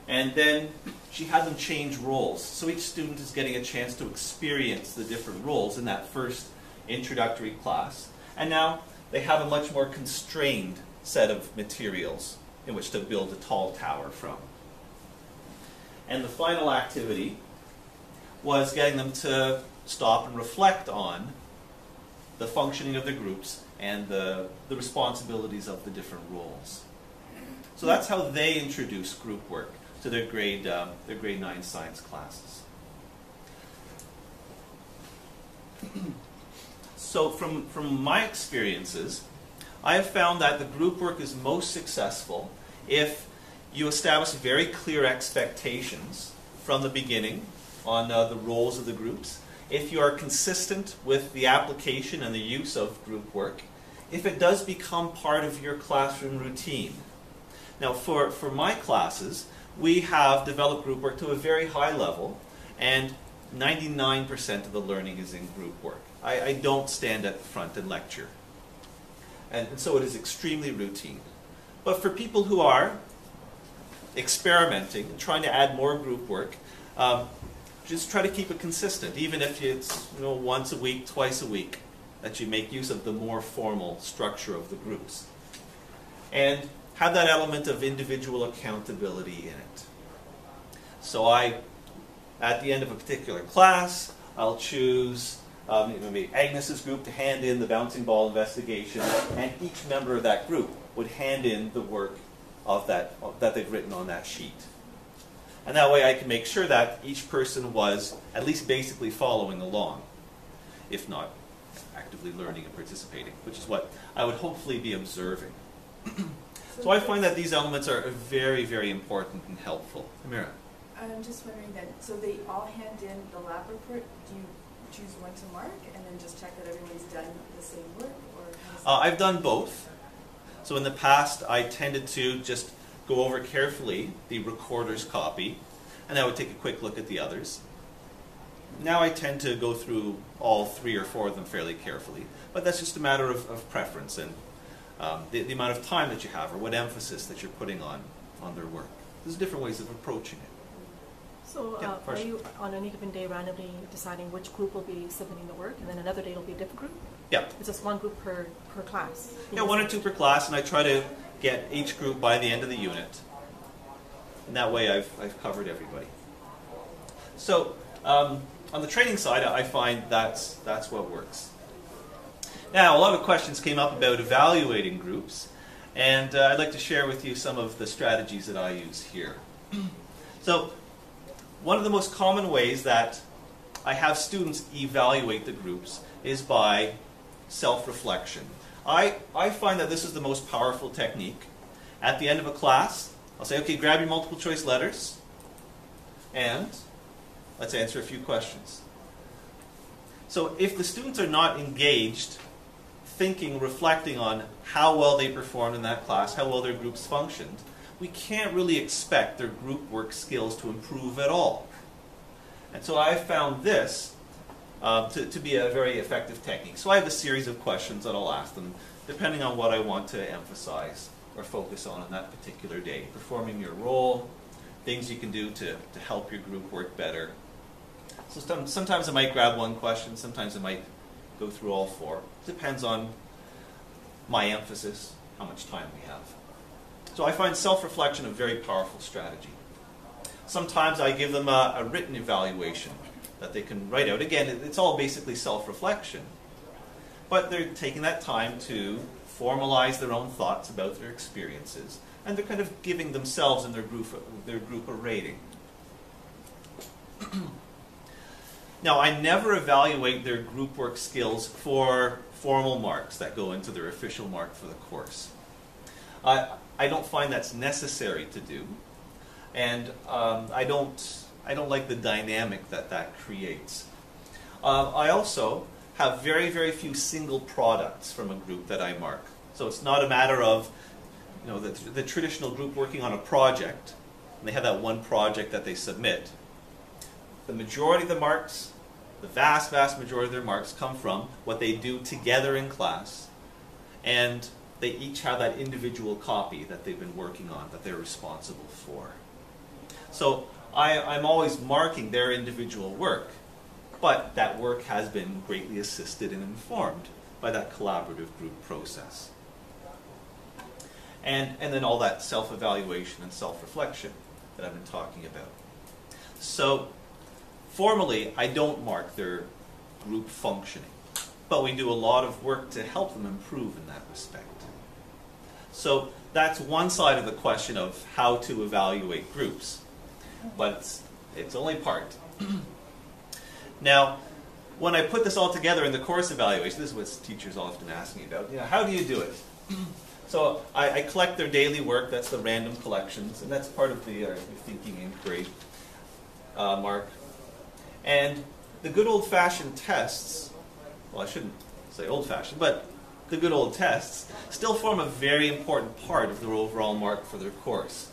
And then she had them change roles. So each student is getting a chance to experience the different roles in that first introductory class. And now they have a much more constrained set of materials in which to build a tall tower from. And the final activity was getting them to stop and reflect on the functioning of the groups and the responsibilities of the different roles. So that's how they introduce group work to their grade 9 science classes. So from my experiences, I have found that the group work is most successful if you establish very clear expectations from the beginning on the roles of the groups, if you are consistent with the application and the use of group work, if it does become part of your classroom routine. Now for my classes, we have developed group work to a very high level, and 99% of the learning is in group work. I don't stand at the front and lecture. And so it is extremely routine. But for people who are experimenting, trying to add more group work, just try to keep it consistent, even if it's once a week, twice a week, that you make use of the more formal structure of the groups. And have that element of individual accountability in it. So at the end of a particular class, I'll choose maybe Agnes's group to hand in the bouncing ball investigation, and each member of that group would hand in the work of that they've written on that sheet. And that way I can make sure that each person was at least basically following along, if not actively learning and participating, which is what I would hopefully be observing. So I find that these elements are very, very important and helpful. Amira? I'm just wondering then, so they all hand in the lab report. Do you choose one to mark and then just check that everyone's done the same work? Or I've done both. So in the past, I tended to just go over carefully the recorder's copy, and I would take a quick look at the others. Now I tend to go through all 3 or 4 of them fairly carefully, but that's just a matter of preference and the amount of time that you have or what emphasis that you're putting on their work. There's different ways of approaching it. So are you on any given day randomly deciding which group will be submitting the work, and then another day it'll be a different group? Yeah. It's just one group per class? Yeah, 1 or 2 per class, and I try to get each group by the end of the unit. And that way I've covered everybody. So on the training side, I find that's what works. Now, a lot of questions came up about evaluating groups, and I'd like to share with you some of the strategies that I use here. So one of the most common ways that I have students evaluate the groups is by self-reflection. I find that this is the most powerful technique. At the end of a class, I'll say, okay, grab your multiple choice letters, and let's answer a few questions. So if the students are not engaged, thinking, reflecting on how well they performed in that class, how well their groups functioned, we can't really expect their group work skills to improve at all. And so I found this to be a very effective technique. So I have a series of questions that I'll ask them, depending on what I want to emphasize or focus on that particular day. Performing your role, things you can do to help your group work better. So sometimes I might grab one question, sometimes I might go through all 4. Depends on my emphasis, how much time we have. So I find self-reflection a very powerful strategy. Sometimes I give them a written evaluation that they can write out. Again, it's all basically self-reflection. But they're taking that time to formalize their own thoughts about their experiences, and they're kind of giving themselves and their group a rating. Now, I never evaluate their group work skills for formal marks that go into their official mark for the course. I don't find that's necessary to do, and I don't like the dynamic that creates. I also have very, very few single products from a group that I mark. So it's not a matter of, you know, the traditional group working on a project, and they have that one project that they submit. The majority of the marks, the vast, vast majority of their marks come from what they do together in class, and they each have that individual copy that they've been working on, that they're responsible for. So I'm always marking their individual work, but that work has been greatly assisted and informed by that collaborative group process. And then all that self-evaluation and self-reflection that I've been talking about. So formally, I don't mark their group functioning, but we do a lot of work to help them improve in that respect. So that's one side of the question of how to evaluate groups, but it's only part. Now, when I put this all together in the course evaluation, this is what teachers often ask me about, you know, how do you do it? So I collect their daily work, that's the random collections, and that's part of the thinking inquiry mark. And the good old-fashioned tests, well, I shouldn't say old-fashioned, but the good old tests still form a very important part of their overall mark for their course,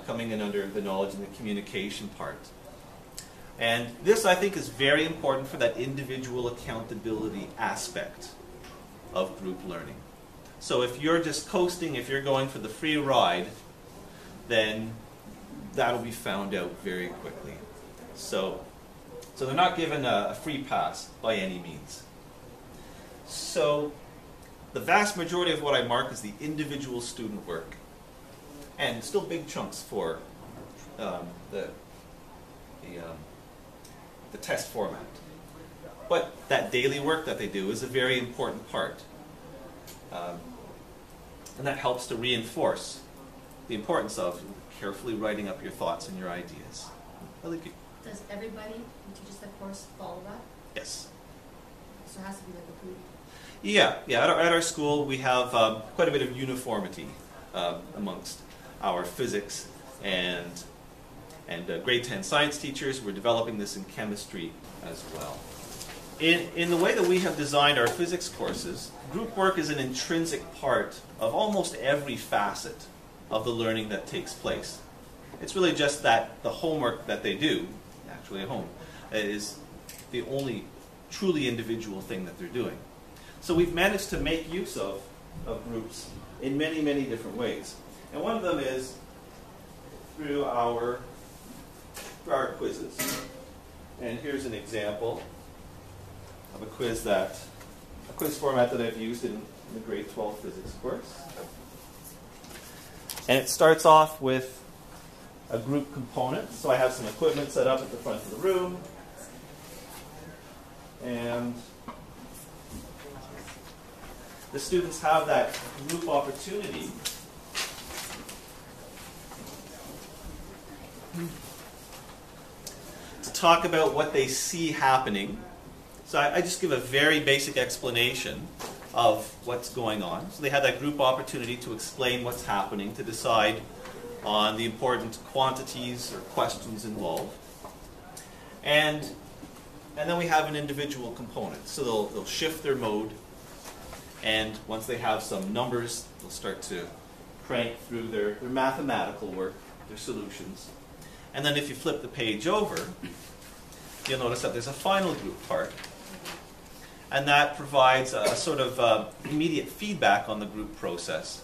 coming in under the knowledge and the communication part. And this, I think, is very important for that individual accountability aspect of group learning. So if you're just coasting, if you're going for the free ride, then that'll be found out very quickly. So they're not given a free pass by any means. So the vast majority of what I mark is the individual student work, and still big chunks for the test format. But that daily work that they do is a very important part. And that helps to reinforce the importance of carefully writing up your thoughts and your ideas. Really good. Does everybody who teaches the course follow that? Yes. So it has to be like a group? Yeah. At our school, we have quite a bit of uniformity amongst our physics and grade 10 science teachers. We're developing this in chemistry as well. In the way that we have designed our physics courses, group work is an intrinsic part of almost every facet of the learning that takes place. It's really just that the homework that they do, actually at home, is the only truly individual thing that they're doing. So we've managed to make use of groups in many, many different ways. And one of them is through our quizzes. And here's an example of a quiz format that I've used in the grade 12 physics course. And it starts off with a group component. So I have some equipment set up at the front of the room. And the students have that group opportunity to talk about what they see happening. So I just give a very basic explanation of what's going on. So they have that group opportunity to explain what's happening, to decide on the important quantities or questions involved. And then we have an individual component. So they'll shift their mode, and once they have some numbers, they'll start to crank through their mathematical work, their solutions. And then if you flip the page over, you'll notice that there's a final group part. And that provides a sort of immediate feedback on the group process.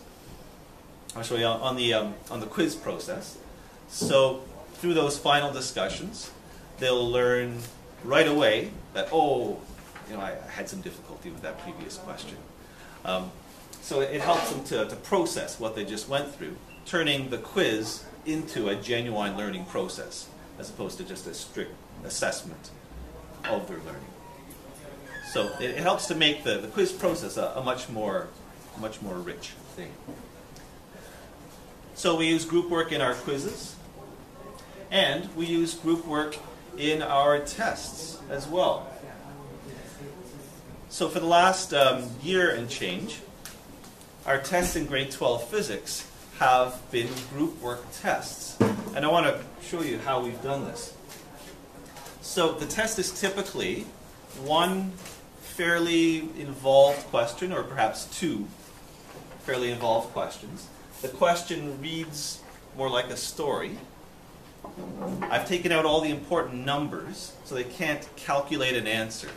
Actually, on the quiz process. So through those final discussions, they'll learn right away that, oh, I had some difficulty with that previous question. So it helps them to process what they just went through, turning the quiz into a genuine learning process, as opposed to just a strict assessment of their learning. So it helps to make the quiz process a much more rich thing. So we use group work in our quizzes, and we use group work in our tests as well. So for the last year and change, our tests in grade 12 physics have been group work tests. And I want to show you how we've done this. So the test is typically one fairly involved question, or perhaps two fairly involved questions. The question reads more like a story. I've taken out all the important numbers, so they can't calculate an answer.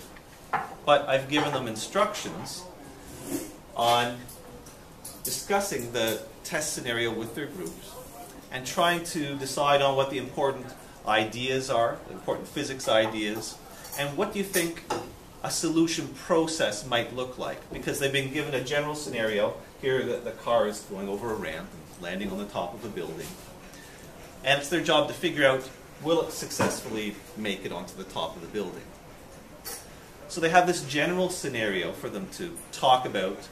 But I've given them instructions on discussing the test scenario with their groups and trying to decide on what the important ideas are, the important physics ideas, and what do you think a solution process might look like. Because they've been given a general scenario. Here the car is going over a ramp and landing on the top of a building. And it's their job to figure out, will it successfully make it onto the top of the building? So they have this general scenario for them to talk about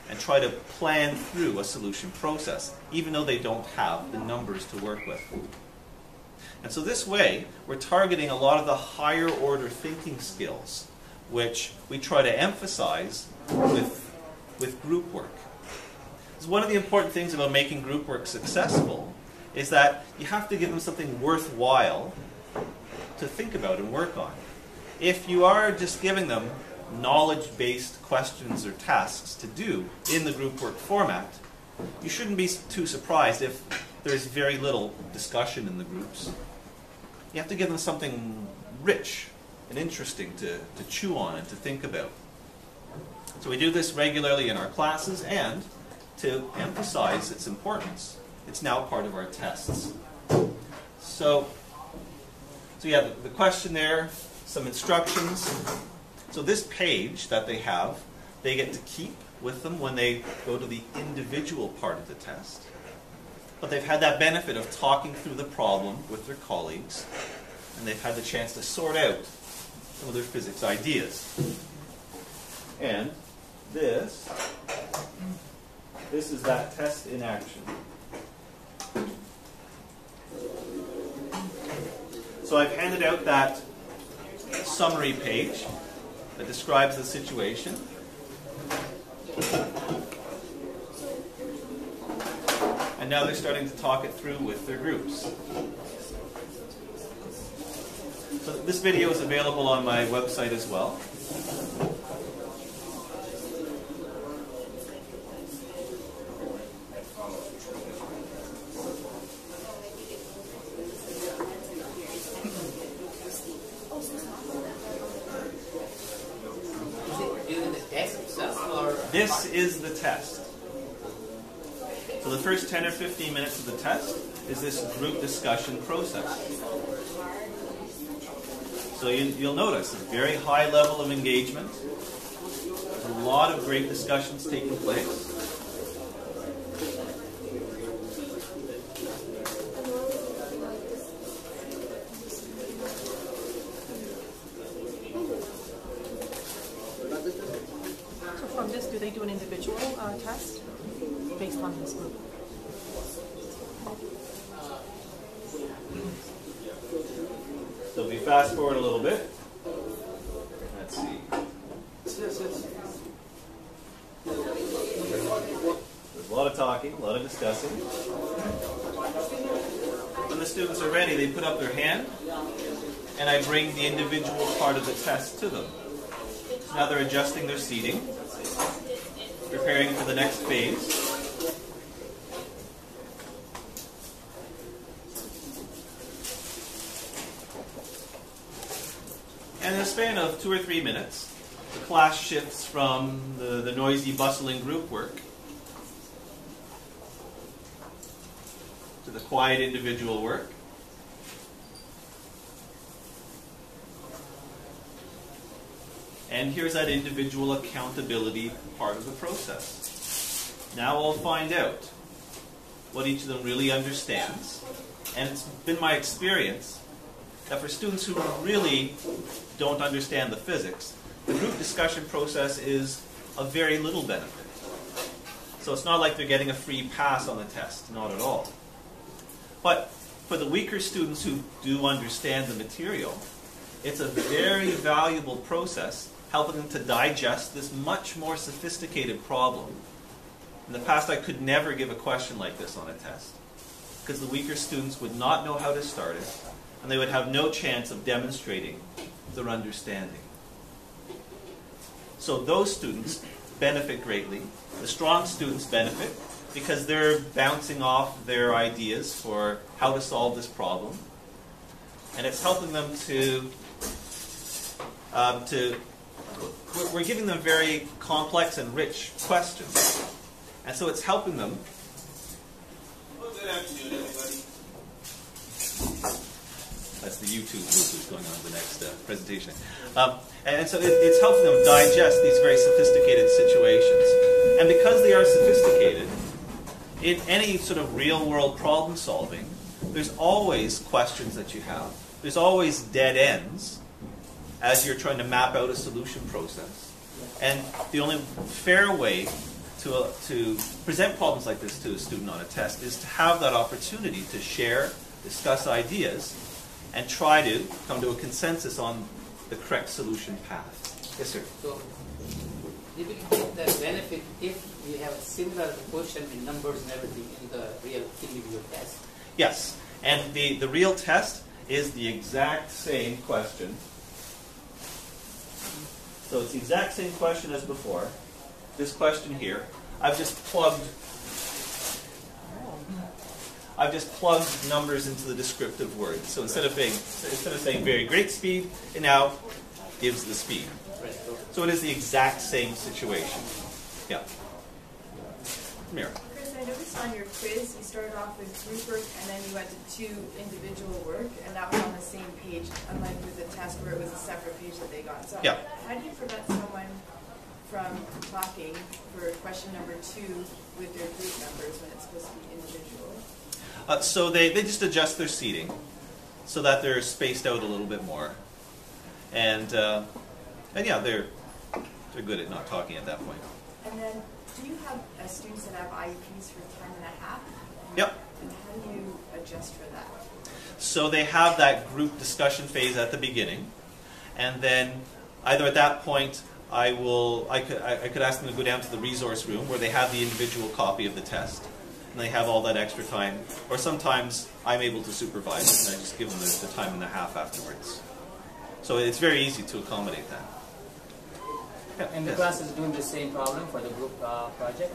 and try to plan through a solution process, even though they don't have the numbers to work with. And so this way, we're targeting a lot of the higher order thinking skills, which we try to emphasize with group work. So one of the important things about making group work successful is that you have to give them something worthwhile to think about and work on. If you are just giving them knowledge-based questions or tasks to do in the group work format, you shouldn't be too surprised if there's very little discussion in the groups. You have to give them something rich and interesting to chew on and to think about. So we do this regularly in our classes, and to emphasize its importance, it's now part of our tests. So yeah, the question there, some instructions. So this page that they have, they get to keep with them when they go to the individual part of the test. But they've had that benefit of talking through the problem with their colleagues, and they've had the chance to sort out some of their physics ideas. And this is that test in action. So I've handed out that summary page that describes the situation. And now they're starting to talk it through with their groups. So this video is available on my website as well. This is the test. So the first 10 or 15 minutes of the test is this group discussion process. So you'll notice a very high level of engagement, a lot of great discussions taking place. Do they do an individual test based on this group? So if we fast forward a little bit, let's see. There's a lot of talking, a lot of discussing. When the students are ready, they put up their hand, and I bring the individual part of the test to them. So now they're adjusting their seating, preparing for the next phase. And in a span of 2 or 3 minutes, the class shifts from the noisy, bustling group work to the quiet individual work. And here's that individual accountability part of the process. Now we'll find out what each of them really understands. And it's been my experience that for students who really don't understand the physics, the group discussion process is of very little benefit. So it's not like they're getting a free pass on the test, not at all. But for the weaker students who do understand the material, it's a very valuable process, helping them to digest this much more sophisticated problem. In the past, I could never give a question like this on a test, because the weaker students would not know how to start it, and they would have no chance of demonstrating their understanding. So those students benefit greatly. The strong students benefit because they're bouncing off their ideas for how to solve this problem. And it's helping them we're giving them very complex and rich questions. And so it's helping them. Well, good afternoon, everybody. That's the YouTube who's going on to the next presentation. And so it's helping them digest these very sophisticated situations. And because they are sophisticated, in any sort of real-world problem solving, there's always questions that you have. There's always dead ends as you're trying to map out a solution process. And the only fair way to present problems like this to a student on a test is to have that opportunity to share, discuss ideas, and try to come to a consensus on the correct solution path. Yes, sir? So, you will get the benefit if we have a similar question in numbers and everything in the real individual test. Yes, and the real test is the exact same question. So it's the exact same question as before. This question here, I've just plugged numbers into the descriptive word. So instead of saying very great speed, it now gives the speed. So it is the exact same situation. Yeah. Mira. Chris, I noticed on your quiz you started off with group work and then you went to individual work, and that was on the same page, unlike with the test where it was a separate page that they got. So yeah. How do you prevent someone from talking for question number 2 with their group members when it's supposed to be individual? So they just adjust their seating so that they're spaced out a little bit more. And yeah, they're good at not talking at that point. And then, do you have students that have IEPs for time and a half? Yep. And how do you adjust for that? So they have that group discussion phase at the beginning, and then either at that point I could ask them to go down to the resource room where they have the individual copy of the test, and they have all that extra time. Or sometimes I'm able to supervise it, and I just give them the time and a half afterwards. So it's very easy to accommodate that. And the class is doing the same problem for the group project?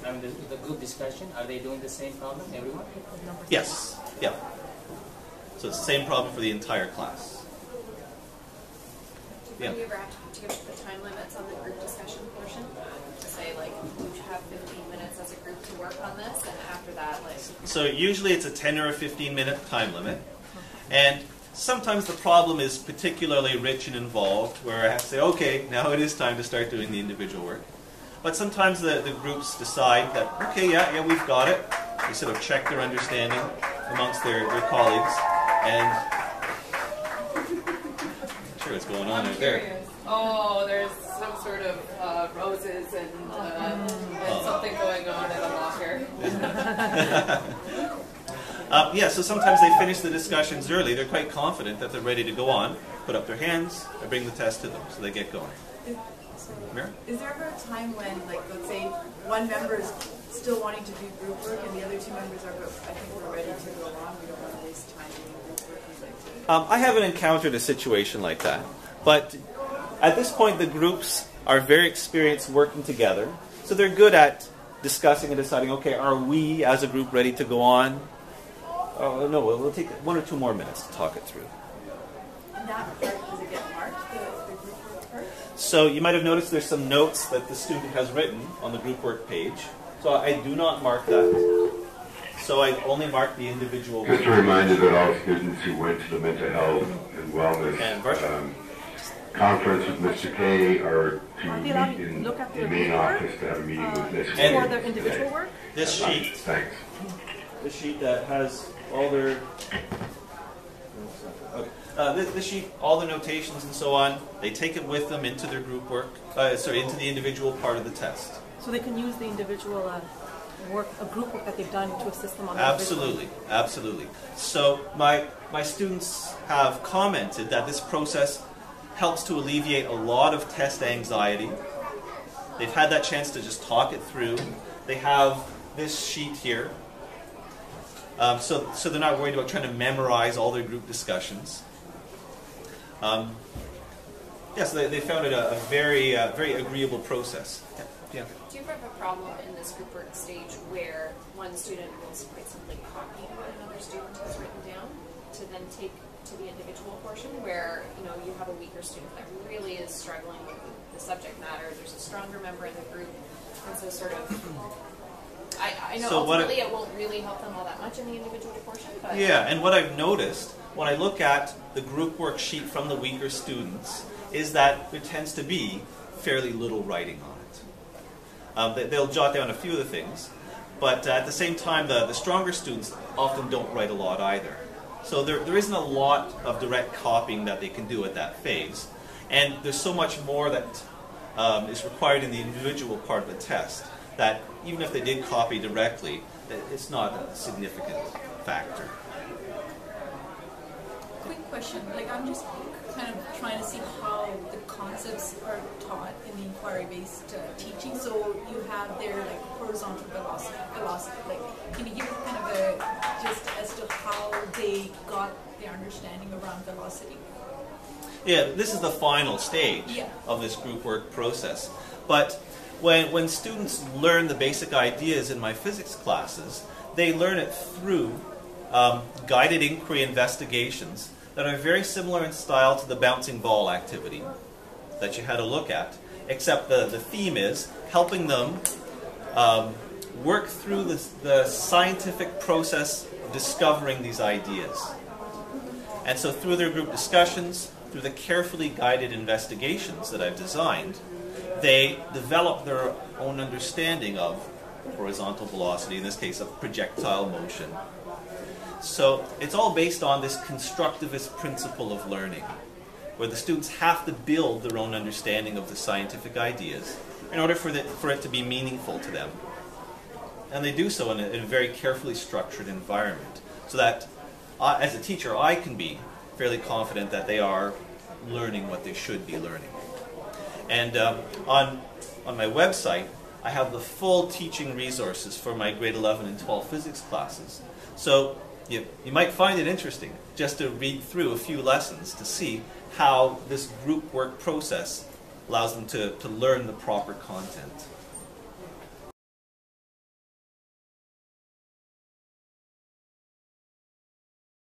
I mean, the group discussion, are they doing the same problem, everyone? Yes. Yeah. So it's the same problem for the entire class. Yeah. Do you ever have to give the time limits on the group discussion portion? To say, like, you have 15 minutes as a group to work on this, and after that, like... So usually it's a 10 or a 15-minute time limit. And sometimes the problem is particularly rich and involved, where I have to say, okay, now it is time to start doing the individual work. But sometimes the groups decide that, okay, yeah, we've got it. They sort of check their understanding amongst their colleagues. And I'm sure what's going on out there. Oh, there's some sort of roses and something going on in a locker. Yeah, so sometimes they finish the discussions early. They're quite confident that they're ready to go on, put up their hands, I bring the test to them, so they get going. Is there ever a time when, like, let's say one member is still wanting to do group work and the other 2 members are, I think we're ready to go on, we don't want to waste time doing group work? I haven't encountered a situation like that, but at this point the groups are very experienced working together, so they're good at discussing and deciding, okay, are we as a group ready to go on? Oh, no, we'll take 1 or 2 more minutes to talk it through. And that part, does it get marked, the group work part? So you might have noticed there's some notes that the student has written on the group work page. So I do not mark that. So I only mark the individual work. Just a reminder that all students who went to the mental health and wellness conference with Mr. K are to meet in the main office to have a meeting with Ms. For their individual work? This sheet. Thanks. The sheet that has all their... Okay. This sheet, all the notations and so on, they take it with them into their group work, into the individual part of the test. So they can use the individual a group work that they've done to assist them on that? Absolutely, absolutely. So my students have commented that this process helps to alleviate a lot of test anxiety. They've had that chance to just talk it through. They have this sheet here. So they're not worried about trying to memorize all their group discussions. Yes, they found it a very agreeable process. Yeah. Do you ever have a problem in this group work stage where one student will quite simply copy what another student has written down to then take to the individual portion, where you have a weaker student that really is struggling with the subject matter? There's a stronger member in the group, and so sort of. I know ultimately it won't really help them all that much in the individual portion, but... Yeah, and what I've noticed when I look at the group worksheet from the weaker students is that there tends to be fairly little writing on it. They'll jot down a few of the things, but at the same time the stronger students often don't write a lot either. So there isn't a lot of direct copying that they can do at that phase, and there's so much more that is required in the individual part of the test that even if they did copy directly, it's not a significant factor. Quick question, I'm just kind of trying to see how the concepts are taught in the inquiry-based teaching. So you have their horizontal velocity. Can you give us kind of a gist as to how they got their understanding around velocity? Yeah, this is the final stage of this group work process. But when students learn the basic ideas in my physics classes, they learn it through guided inquiry investigations that are very similar in style to the bouncing ball activity that you had a look at, except the theme is helping them work through the scientific process of discovering these ideas. And so through their group discussions, through the carefully guided investigations that I've designed, they develop their own understanding of horizontal velocity, in this case of projectile motion. So it's all based on this constructivist principle of learning, where the students have to build their own understanding of the scientific ideas in order for it to be meaningful to them. And they do so in a very carefully structured environment, so that as a teacher I can be fairly confident that they are learning what they should be learning. And on my website, I have the full teaching resources for my grade 11 and 12 physics classes. So you might find it interesting just to read through a few lessons to see how this group work process allows them to learn the proper content.